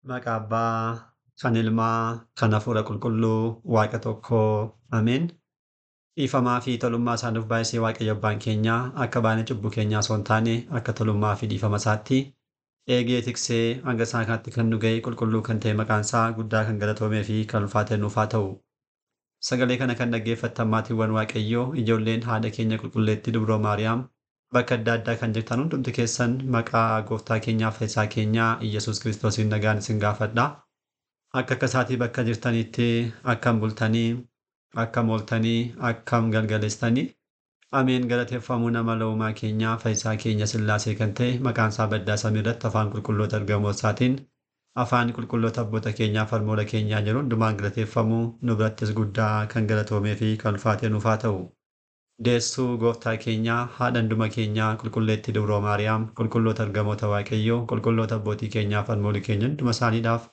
Maqaa Abbaa, kan Ilmaa, kan Hafuura Qulqulluu, Waaqa tokkoo. Ameen. Dhiifamaa fi tolummaa isaa nuuf baay'isee Waaqayyo Abbaan keenyaa akka baay'ina cubbuu keenyaa osoo hin taane akka tolummaa fi dhiifama isaatti eegee tiksee hanga isaa kanatti kan nu ga'e qulqulluu kan ta'e maqaan isaa guddaa kan galatoomee fi kan ulfaate nuuf haa ta'u. Sagalee kana kan dhaggeeffattan maatiiwwan Waaqayyoo ijoolleen haadha keenya qulqulleettii Dubroo Maariyaam bakka adda addaa kan jirtan hundumti keessan maqaa gooftaa keenyaa Fayyisaa keenyaa Iyyasuus Kiristoosiin nagaan isin gaafadha. Akka isaatii bakka jirtanitti akkam bultanii, akkam ooltanii, akkam galgaleessitanii. Ameen galateeffamuu nama uumaa keenyaa Fayyisaa keenya Sillaasee kan ta'e maqaan isaa baddaa samii irratti afaan qulqulloota ergamoo isaatiin afaan qulqulloota abboota keenyaa farmoota keenyaa jiru hundumaan galateeffamuu nu birattis guddaa kan galatoomee fi kan ulfaate nuuf haa ta'u. Deessuu gooftaa keenyaa haadha hunduma keenyaa qulqulleettii Dubroo Maariyaam qulqulloota ergamoota Waaqayyoo qulqulloota abbootii keenyaa farmoolii keenya hunduma isaaniidhaaf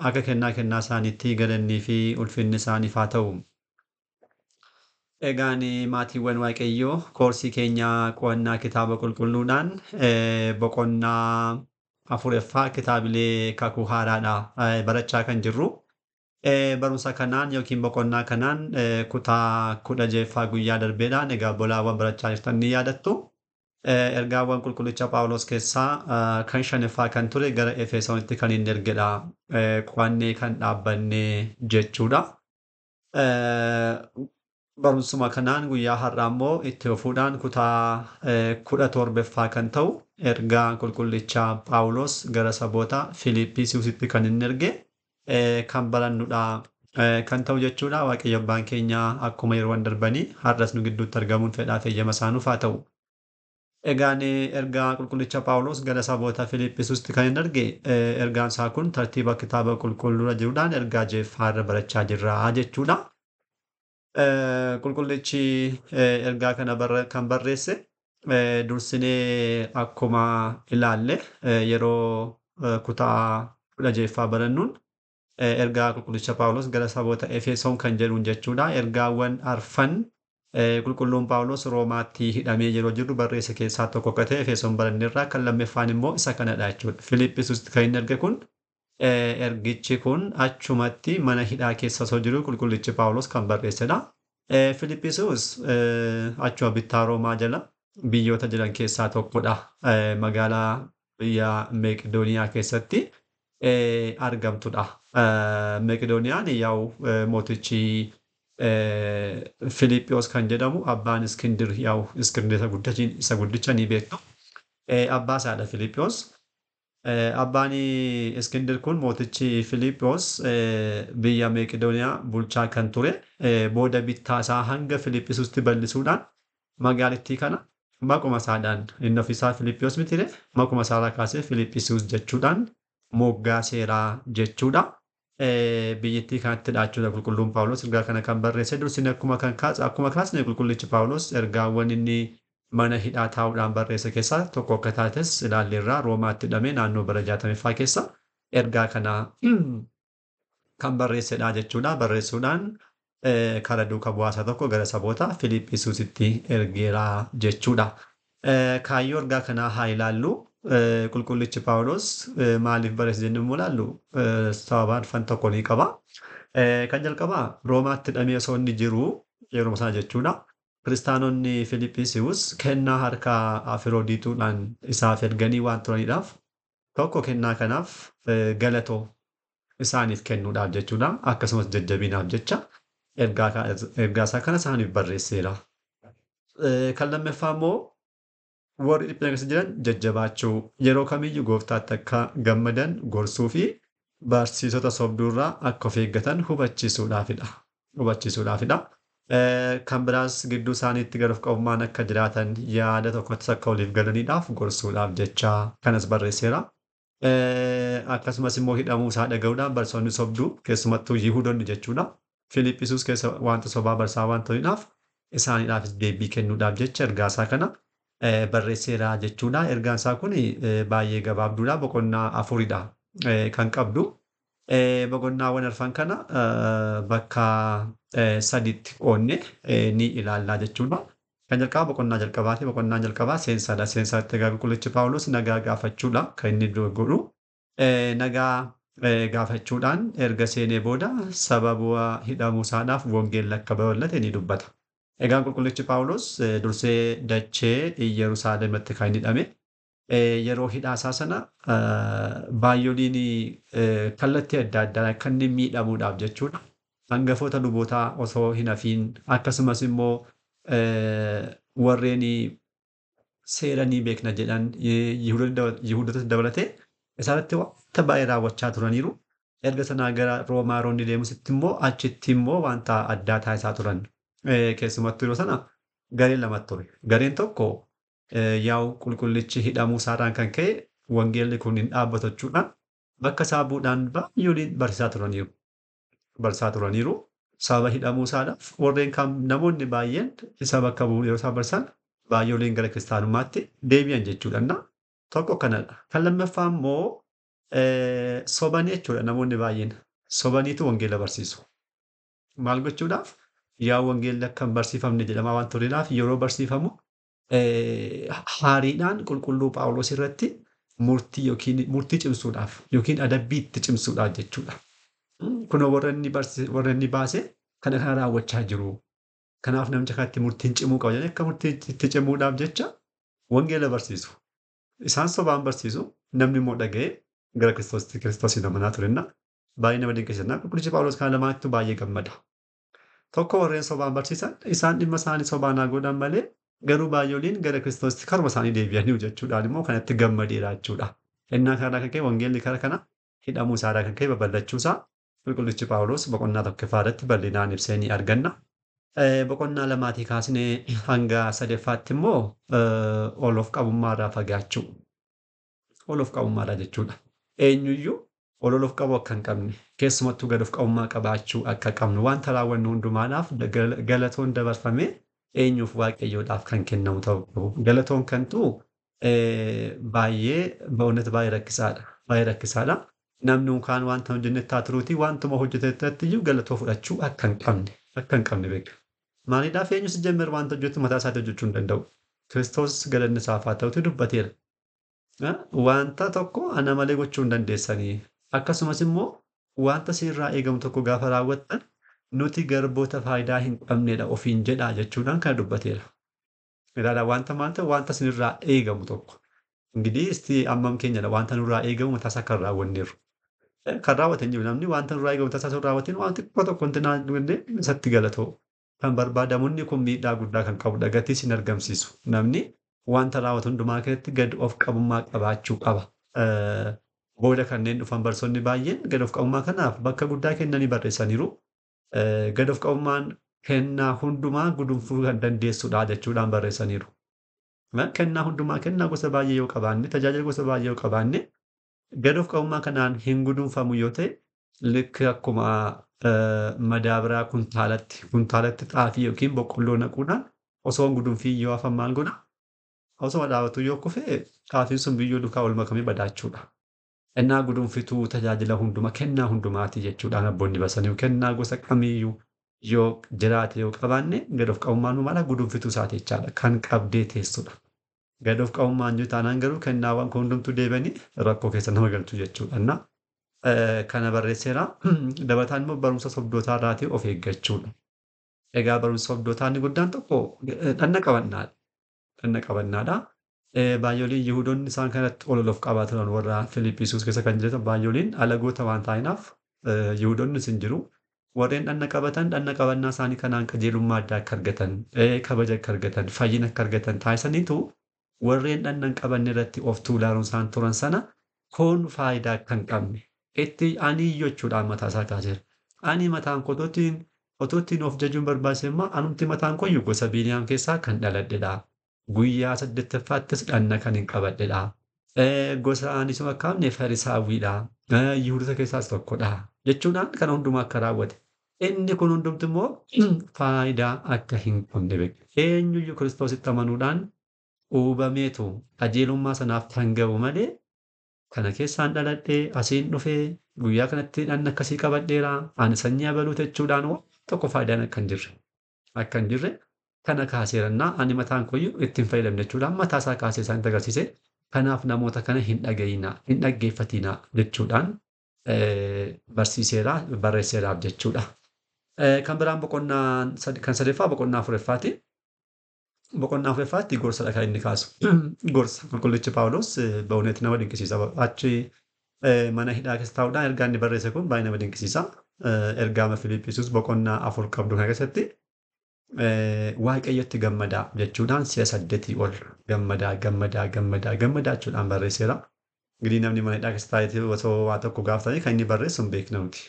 akka kennaa isaaniitti galannii fi ulfinni isaaniif haa ta'u. Egaan maatiiwwan Waaqayyoo koorsii keenya qo'annaa kitaaba qulqulluudhaan boqonnaa afuraffaa kitaabilee kakuu haaraadhaa barachaa kan jirru. Barumsa kanaan yookiin boqonnaa kanaan kutaa 16ffaa guyyaa darbeedhaan egaa bolaawwan barachaa jirtan ni yaadattu. Ergaawwan qulqullicha Phaawulos keessaa kan 5ffaa kan ture gara Efesoonitti kan inni ergedha. Qo'annee kan dhaabbanne jechuudha. Barumsuma kanaan guyyaa har'aa immoo itti fufuudhaan kutaa 17ffaa kan ta'u ergaa qulqullicha Phaawulos gara saboota Filiippisiisitti kan inni erge. Kan barannudha kan ta'u jechuudha. Waaqayyo Abbaan keenya akkuma yeroowwan darbanii har'as nu gidduutti argamuun fedhaa fi eeyyama isaa nuuf haa ta'u. Egaan ergaa qulqullicha Phaawulos gara saboota Filiippisiisitti kan inni erge ergaan isaa kun tartiiba kitaaba qulqulluura jiruudhaan ergaa ja'affaarra barachaa jirra jechuudha. Qulqullichi ergaa kana kan barreesse dursinee akkuma ilaalle yeroo kutaa 16ffaa barannuun ergaa qulqullicha Phaawulos gara saboota Efesoon kan jedhuun jechuudha. Ergaawwan arfan qulqulluun Phaawulos Roomaatti hidhamee yeroo jiru barreesse keessaa tokko akka ta'e Efesoon baranneerraa kan lammaffaan immoo isa kanadha jechuudha. Filiippisiisitti kan inni erge kun ergichi kun achumatti mana hidhaa keessa osoo jiru qulqullichi Phaawulos kan barreessedha. Filiippisiis achuma bittaa Roomaa jala biyyoota jiran keessaa tokkodha. Magaalaa biyya Meeqdooniyaa keessatti argamtudha. Meeqdooniyaan yaa'u mootichi Filiiphoos kan jedhamu abbaan Iskindir yaa'u Iskindir isa guddicha ni beektu. Abbaa isaadha Filiiphoos. Abbaan Iskindir kun mootichi Filiiphoos biyya Meeqdooniyaa bulchaa kan ture. Booda bittaa isaa hanga Filiippisiisitti bal'isuudhaan magaalattii kana maquma isaadhaan inni ofiisaa Filiiphoos mitire maquma isaarraa kaasee Filiippisiis jechuudhaan moggaaseeraa jechuudha. Biyyattii kanatti dhaachuudha qulqulluun Phaawulos ergaa kana kan barreesse dursine akkuma kaasne qulqullichi Phaawulos ergaawwan inni mana hidhaa taa'uudhaan barreesse keessaa tokko akka taates ilaalleerraa Roomaatti hidhamee naannoo bara 60ffaa keessa ergaa kana kan barreessedha jechuudha. Barreessuudhaan karaa duuka bu'aasaa tokko gara saboota Filiippisiisitti ergeeraa jechuudha. Kaayyoo ergaa kanaa haa ilaallu. Qulqullichi Phaawulos maaliif barreesse jennee immoo ilaallu sababa arfan tokko ni qaba. Kan jalqabaa Roomaatti hidhamee osoo inni jiru yeroo sana jechuudha. Kiristaanonni Filiippisiis kennaa harkaa Afiroodiituudhaan isaaf erganii waan turaniidhaaf tokko kennaa kanaaf galatoo isaaniif kennuudhaaf jechuudha. Akkasumas jajjabinaaf jecha ergaa isaa kana isaaniif barreesseera. Kan lammaffaa immoo warri dhiphina keessa jiran jajjabaachuu yeroo kamiyyuu gooftaatti akka gammadan gorsuu fi barsiisota sobduurraa akka of eeggatan hubachiisuudhaafidha. Kan biraas gidduu isaaniitti gara of qabummaan akka jiraatan yaada tokkottis akka waliif galaniidhaaf gorsuudhaaf jecha kanas barreesseera. Akkasumas immoo hidhamuu isaa dhaga'uudhaan barsoonni sobduu keessumattuu Yihuudoonni jechuudha. Filiippisiis keessa wanta sobaa barsaa waan ta'uudhaaf isaaniidhaafis deebii kennuudhaaf jecha ergaa isaa kana barreesseera jechuudha. Ergaan isaa kun baay'ee gabaabduudha. Boqonnaa afuridha kan qabdu. Boqonnaawwan arfan kana bakka sadiitti qoodne ni ilaallaa jechuudha. Kan jalqabaa boqonnaa jalqabaati. Boqonnaan jalqabaa seensaadha. Seensaatti egaa qulqullichi Phaawulos nagaa gaafachuudha kan inni godhu. Nagaa gaafachuudhaan erga seenee booda saba bu'aa hidhamuu isaadhaaf wangeelli akka babal'ate ni dubbata. Egaan qulqullichi Phaawulos dursee dachee Yerusaalemitti kan hidhame yeroo hidhaa isaa sana baay'ooliin kallattii adda addaa akka inni miidhamuudhaaf jechuudha. Hangafoota lubootaa osoo hin hafiin akkasumas immoo warreen seera ni beekna jedhan Yihuudotas dabalatee isaanitti wanta baay'ee raawwachaa turaniiru. Erga sanaa gara Roomaa roonni deemusitti immoo achitti immoo wanta addaa taasisaa turan. Keessumattuu yeroo sana gareen lamatti ture. Gareen tokko yaa'u qulqullichi hidhamuu isaarraan kan ka'e wangeelli kun hin dhaabbatu jechuudhaan bakka isaa bu'uudhaan baay'ooliin barsiisaa turaniiru. Sababa hidhamuu isaadhaaf warreen kaan namoonni baay'een isa bakka bu'u yeroo isaan barsiisan baay'ooliin gara kiristaanummaatti deebi'an jechuudha. Tokko kanadha. Kan lammaffaa immoo sobanii jechuudha namoonni baay'een. Sobaniitu wangeela barsiisu. Maal gochuudhaaf? Yaa wangeelli akka hin barsiifamne jedhamaa waan tureedhaaf yeroo barsiifamu haariidhaan qulqulluu Phaawulos irratti murtii cimsuudhaaf yookiin adabbii itti cimsuudhaaf jechuudha. Kunoo warra inni baase kana raawwachaa jiru. Kanaaf namicha kanatti murtiin cimuu qaba jedhanii akka murtii itti cimuudhaaf jecha wangeela barsiisu. Isaan sobaan barsiisu namni immoo dhaga'ee gara Kiristoosiin amanaa turenna. Baay'ee nama dinqisiisanna. Qulqullichi Phaawulos kana lamaanitti baay'ee gammada. Tokko warreen sobaan barsiisan isaan dhimma isaanii sobaan haa godhan malee garuu baay'ooliin gara Kiristoositti karuma isaanii deebi'anii jechuudhaan immoo kanatti gammadeera jechuudha. Innaa kanarraa kan ka'e wangeelli kara kana hidhamuu isaarraa kan ka'e babal'achuusaa qulqullichi Phaawulos boqonnaa tokkoffaa irratti bal'inaan ibsee ni arganna. Boqonnaa lamaatii kaasnee hanga sadaffaatti immoo ol of qabummaarraa fagaachuu. Ol of qabummaadhaa jechuudha. Eenyuyyuu ol of qabu akka hin qabne keessumattuu gad of qabummaa qabaachuu akka qabnu wanta raawwannu hundumaadhaaf galatoon dabarfamee eenyuuf waaqayyoodhaaf kan kennamu ta'uu qabu. Galatoon kantuu baay'ee rakkisaadha. Baay'ee rakkisaadha. Namni kaan wanta hojjennetti haa turuutii wantuma hojjetetti iyyuu galatoo fudhachuu akka hin qabne beeka. Maaliidhaaf eenyus jemmer wanta hojjetu mataa isaatti hojjechuu hin danda'u. Kiristoos galanni isaaf haa ta'utu dubbateera. Wanta tokko ana malee gochuu hin dandeessanii. Akkasumas immoo wanta sirraa eegamu tokko gaafa raawwattan nuti garboota faayidaa hin qabnedha ofiin jedhaa jechuudhaan kan dubbateera. Ilaalaa wanta sinirraa eegamu tokko. Ingidii isti ammam keenyadha wanta nurraa eegamu mataa isaa kan raawwanneeru. Kan raawwatan jiru namni wanta nurraa eegamu mataa isaa raawwatiin wanti tokko isatti galatoo. Kan barbaadamuun kun miidhaa guddaa kan qabudha. Gatii sin argamsiisu. Namni wanta raawwatu hundumaa keessatti gad of qabummaa qabaachuu qaba. Booda kanneen dhufan barsoonni baay'een gad of qabummaa kanaaf bakka guddaa kennanii barreessaniiru. Gad of qabummaan kennaa hundumaa gudunfuu kan dandeessudha jechuudhaan barreessaniiru. Kennaa hundumaa kennaa gosa baay'ee yoo qabaanne tajaajila gosa baay'ee yoo qabaanne gad of qabummaa kanaan hin gudunfamu yoo ta'e likka akkuma madaabiraa kuntaalatti xaafii yookiin boqqolloo naquudhaan osoo hin gudunfii yoo hafan maal godha? Osoo dhaabatu yoo kufe xaafiin sun biyyoo duukaa ol makamee badaachuudha. Kennaa gudunfituu tajaajila hundumaa kennaa hundumaati jechuudhaan abboonni basanii kennaa gosa kamiiyyuu yoo jiraate yoo qabaanne gad of qabummaan mala gudunfituu isaati jechaadha kan qabdee teessudha. Gad of qabummaan jiru taanaan garuu kennaawwan kun hundumtuu deebi'anii rakkoo keessa nama galchu jechuudha. Kana barreesseera dabalataan immoo barumsa sobdootaa irraatii of eeggachuudha. Egaa barumsa sobdootaa inni guddaan tokko dhanna qabannaadha. Baay'ooliin Yihuudoonni isaan kanatti ol of qabaa turan warra Filiippisius keessa kan jiratan baay'ooliin alagoota waan ta'inaaf Yihuudoonnis hin jiru. Warreen dhanna qabannaa isaanii kanaan qajeelummaa addaa akka argatan, kabaja akka argatan, fayyina akka argatan taasisaniitu warreen dhanna hin qabanne irratti of tuulaaruun isaan turan sana kun faayidaa akka hin qabne itti ani jechuudhaan mataa isaa kaaseera. Ani mataan otootiin of jajuun barbaachise immoo anumti mataan koyyuu gosa Biniyaam keessaa kan dhaladhedha. Guyyaa 8ffaattis dhanna kan hin qabadhedha. Gosa ani sun akka hamne Farisaawwiidha. Yihuudota keessaas tokkodha. Jechuudhaan kana hundumaa akka raawwate. Inni kun hundumti immoo faayidaa akka hin qabne beeku. Eenyuyyuu Kiristoositti amanuudhaan uubameetu qajeelummaa sanaaf kan gahu malee kana keessaan dhaladhee asiin dhufee guyyaa kanatti dhanna akkasii qabadheera. Ani sanyii abaluu jechuudhaan tokko faayidaan akka hin jirre kana kaaseerannaa ani mataan koyyuu ittiin fayyadamne jechuudhaan mataa isaa kaasee isaanitti agarsiise. Kanaaf namoota kana hin dhaggeeffatinaa jechuudhaan barsiiseera barreesseeraaf jechuudha. Kan biraan kan sadaffaa boqonnaa afuraffaati. Boqonnaa afuraffaatti gorsadha kan inni kaasu. Gorsa qulqullichi Phaawulos ba'uunetti nama dinqisiisa. Achi mana hidhaa keessa taa'uudhaan ergaa inni barreesse kun baay'ee nama dinqisiisa. Ergaama Filiippisius boqonnaa afur qabdu kana keessatti waaqayyotti gammadaa jechuudhaan si'a 8 ol gammadaa jechuudhaan barreesseera. Engidihi namni mana hidhaa keessa taa'ee osoo waa tokko gaafatanii kan inni barreessu hin beekna miti.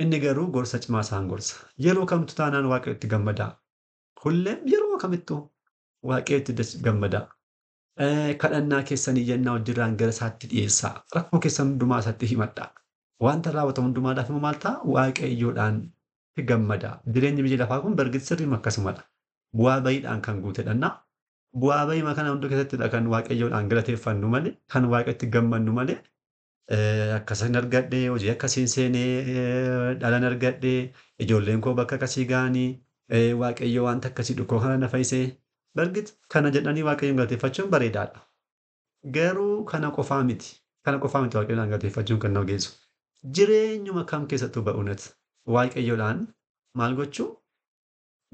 Inni garuu gorsa cimaa isaan gorsa. Yeroo kamtu taanaan waaqayyotti gammadaa. Hulleem yeroo kamittuu waaqayyotti gammadaa. Kadhannaa keessanii iyyannaa hojirraan gara isaatti dhiyeessaa. Rakkoo keessan hundumaa isaatti himadhaa. Wanta raawwatamu hundumaadhaaf immoo maal ta'a? Waaqayyoodhaan gammadaa. Jireenyi biyya lafaa kun bargiti sirriima akkasumadha. Bu'aa bayiidhaan kan guutedha. Bu'aa bayii kana hunda keessattidha kan waaqayyoodhaan galateeffannu malee, kan waaqatti gammannu malee akkasiin argadhee, hojii akkasiin seenee, dhalan argadhee, ijoolleen koo bakka akkasii ga'anii, waaqayyo wanta akkasii dhukkoo kana na fayyisee. Bargiti kana jedhanii waaqayyoon galateeffachuun bareedaadha. Garuu kana qofaa miti. Kana qofaa miti waaqayyoodhaan galateeffachuun kan nama geessu. Jireenyuma kam keessattuu ba'uunati waaqayyoodhaan maal gochuu?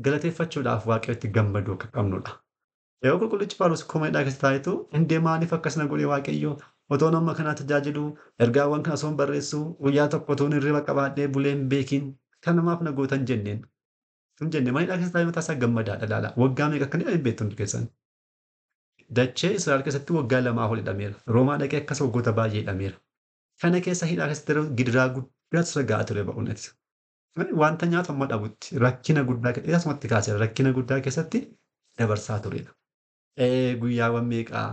Galateeffachuudhaaf waaqayyotti gammaduu akka qabnudha. Yeroo qulqullichi Phaawulos kuma hidhaa keessa taa'etu hundee maaliif akkasina godhee waaqayyo otoo nama kanaa tajaajilu ergaawwan kana osoo hin barreessu guyyaa tokko otoo hirriba qabaadhee bulee hin beekin kan namaaf na gootan jenneen. Hin jenne mana hidhaa keessa taa'ee mataa isaa gammadaadha laala. Waggaa meeqa akka inni beektu hundi keessan. Dachee Israa'el keessatti waggaa 2 ol hidhameera. Roomaa dhaqee akkas waggoota baay'ee hidhameera. Kana keessa hidhaa keessatti gidiraa guddaatu irra ga'aa ture ba'uunati. Wanta nyaata amma dhabutti rakkina guddaa keessatti kaasee rakkina guddaa keessatti dabarsaa turedha. Guyyaawwan meeqaa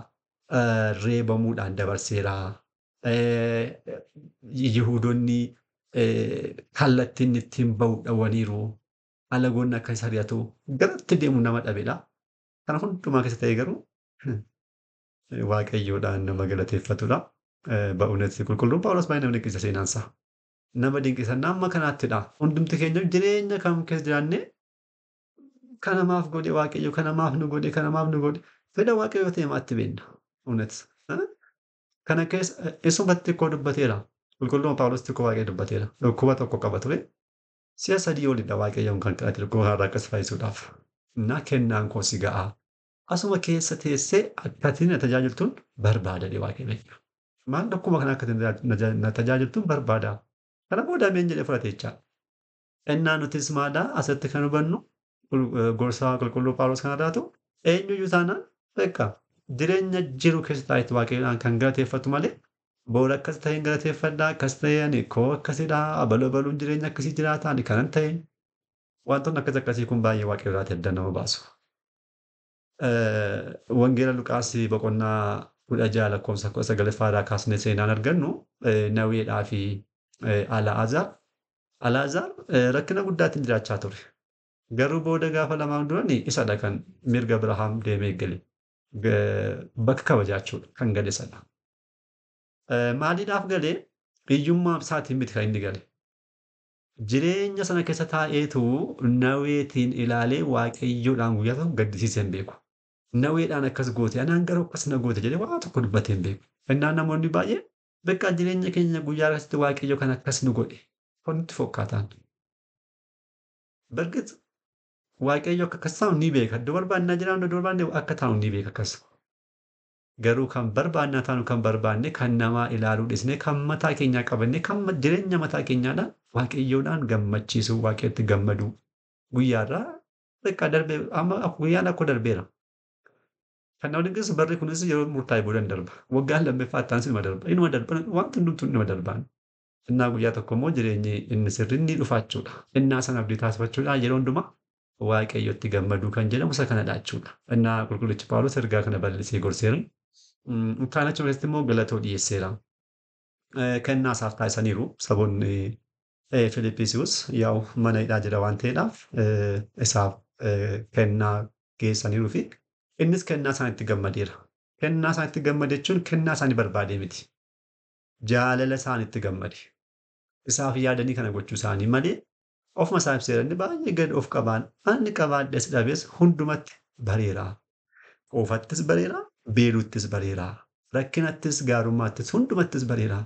reebamuudhaan dabarseera. Yihuudoonni kallattiin ittiin ba'u dhawwaniiru. Alagoonni akka isa ari'atu garatti deemu nama dhabedha. Kana hundumaa keessa ta'ee garuu waaqayyoodhaan nama galateeffatudha. Ba'uunatti qulqulluun Phaawulos baay'ee nama dinqisiisa seenaansa. Nama dinqisiisa amma kanaattidha. Hundumti keenya jireenya kam keessa jiraannee kan namaaf godhe waaqayyo, kan namaaf nu godhe, kan namaaf nu godhe. Fedha waaqayyoo ta'e maatti beenna. Uunati. Kana keessa isumatti xiqqoo dubbateera. Qulqulluun Phaawulos xiqqoo waaqayyo dubbateera. Dhukkuba tokko qaba ture. Si'a 3 olidha waaqayyoon kan kadhate dhukkuba kanarraa akkas fayyisuudhaaf. Na kennaan koo si ga'aa. Asuma keessa teessee akkati na tajaajiltuun barbaada waaqayyo. Maal dhukkuba kana akka na tajaajiltuun barbaada. Kana booda meen jedhee fudhate jechaadha. Ennaa nutis maadhaa asatti kan hubannu gorsaa qulqulluu Phaawulos kanarraatu eenyuyyuu taanaan beekaa jireenya jiru keessa taa'etti waaqayyoodhaan kan galateeffatu malee boora akkas ta'een galateeffadhaa akkas ta'een koo akkasidhaa abaluun jireenya akkasii jiraataan kanan ta'een wantoonni akkasii kun baay'ee waaqayyoodhaatti adda nama baasu. Wangeela Luqaas boqonnaa 16 lakkoofsa 9 kaasnee seenaan argannu Naweedhaa fi Al'aazaar rakkina guddaatiin jiraachaa ture. Garuu booda gaafa lamaan duranii isadha kan mirga Abrahaam deemee gale. Bakka kabajaachuudha kan gale isadha. Maaliidhaaf galee hiyyummaa isaatiin miti kan inni gale. Jireenya sana keessa taa'eetu Naweetiin ilaalee waaqayyoodhaan guyyaa tokko gaddisiisee hin beeku. Naweedhaan akkas goote anaan garuu akkas na goote jedhee waa tokko dubbatee hin beeku. Innaan namoonni baay'een bakka jireenya keenya guyyaa keessatti waaqayyo kan akkas nu godhe hundi fokkaataan. Bargit waaqayyo akka akkas taa'u ni beeka. Iddoo barbaannaa jiraannu iddoo barbaanne akka taa'u ni beeka akkas. Garuu kan barbaannaa taanu kan barbaanne kan namaa ilaaluu dhisnee kan mataa keenyaa qabanne kan jireenya mataa keenyaadhaan waaqayyoodhaan gammachiisuu waaqayyotti gammaduu guyyaarraa bakka darbee amma guyyaan akka darbeera. Kan nama dinqisiisu barri kunis yeroo murtaa'e booda darba. Waggaan lammaffaa itti aansu inuma darba wanti hundumtuu inuma darbaan. Innaa guyyaa tokko immoo jireenyi inni sirrii ni dhufaachuudha. Innaa sana abdii taasifachuudha yeroo hundumaa waaqayyotti gammaduu kan jedhamu isa kanadha jechuudha. Innaa qulqullichi Phaawulos ergaa kana bal'isee gorseera. Kaan achi keessatti immoo galatoo dhiyeesseera. Kennaa isaaf taasisaniiru saboonni Filiippisius yaa'u mana hidhaa jira waan ta'eedhaaf isaaf kennaa geessaniiruu fi innis kennaa isaanitti gammadeera. Kennaa isaanitti gammade jechuun kennaa isaanii barbaadee miti. Jaalala isaanitti gammade. Isaaf yaadanii kana gochuu isaanii malee ofuma isaa ibseera inni baay'ee gad of qabaan ani qabaadhes dhabees hundumatti bareera. Qoofattis bareera, beeluttis bareera, rakkinattis gaarummaattis hundumattis bareera.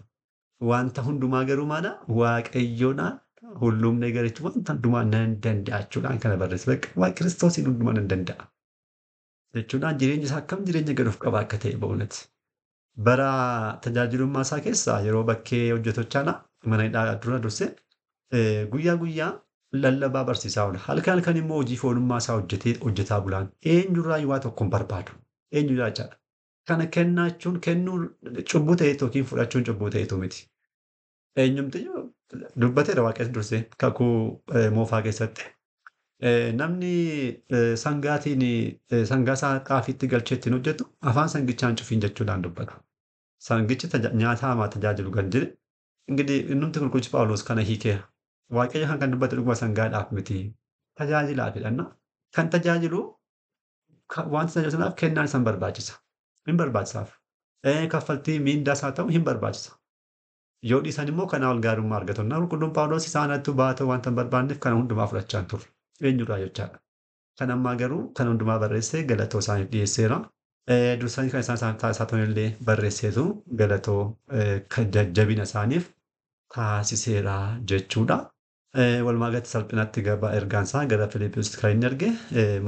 wanta hundumaa garuu maadha waaqayyoodhaan ሁሉም ነገር jechuun wanta hundumaa nan danda'a jechuudhaan kana barreesse. Bakka Waaqni Kiristoosiin hundumaa nan danda'a jechuudhaan jireenyi isaa akkam jireenya gadoof qaba akka ta'e ba'uunati. Bara tajaajilummaa isaa keessaa yeroo bakkee hojjetochaadha mana hidhaa dura dursee guyyaa guyyaa lallabaa barsiisaa oola. Halkan halkan immoo hojii foonummaa isaa hojjetaa bulaan eenyurraa waa tokko hin barbaadu. Eenyurraa jechaadha. Kana kennaachuun kennuun cubbuu ta'eetu yookiin fudhachuun cubbuu ta'eetu miti. Eenyumtiyyuu dubbateera Waaqessi dursee kakuu moofaa keessatti. Namni sangaatiin sangaa isaa xaafiitti galchee ittiin hojjetu afaan sangichaan cufiin jechuudhaan dubbata. Sangichi nyaata hamaa tajaajilu kan jedhe እንግዲህ innumti qulqullichi Phaawulos kana hiikeera. Waaqayyo kan dubbate dhuguma sangaadhaaf miti tajaajilaafidha. Kan tajaajilu wanta tajaajilu sanaaf kennaan isaan barbaachisa. Hin barbaachisaaf. Kaffaltii miindaas haa ta'u hin barbaachisa. Yoo dhiisan immoo kanaa ol gaarummaa argatu. Qulqulluun Phaawulos isaanattu baatoo wanta hin barbaanneef kana hundumaa fudhachaa hin turre. Eenyurraa jechaadha. Kan ammaa garuu kan hundumaa barreessee galatoo isaaniif dhiyeesseera. Dursanii kan isaan taasisan illee barreesseetu galatoo jajjabina isaaniif taasiseera jechuudha. Walumaa galatti salphinatti gabaa ergaan isaa gara Filiiphisitti kan inni erge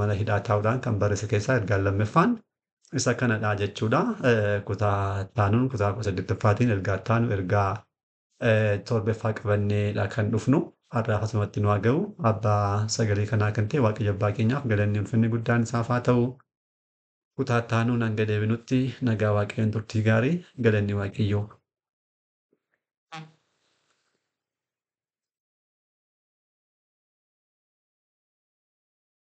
mana hidhaa taa'uudhaan kan barreesse keessaa ergaan lammaffaan isa kanadha jechuudha. Kutaa taanuun kutaa 18ffaatiin ergaa taanu ergaa torbaffaa qabanneedha kan dhufnu. Har'aaf asumatti nu haa ga'u. Abbaa sagalee kanaa kan ta'e Waaqayyo Abbaa keenyaaf galanni ulfinni guddaan isaaf haa ta'u. Kutaa taanuun hanga deebinutti nagaa Waaqayyoon turtii gaarii galanni Waaqayyoo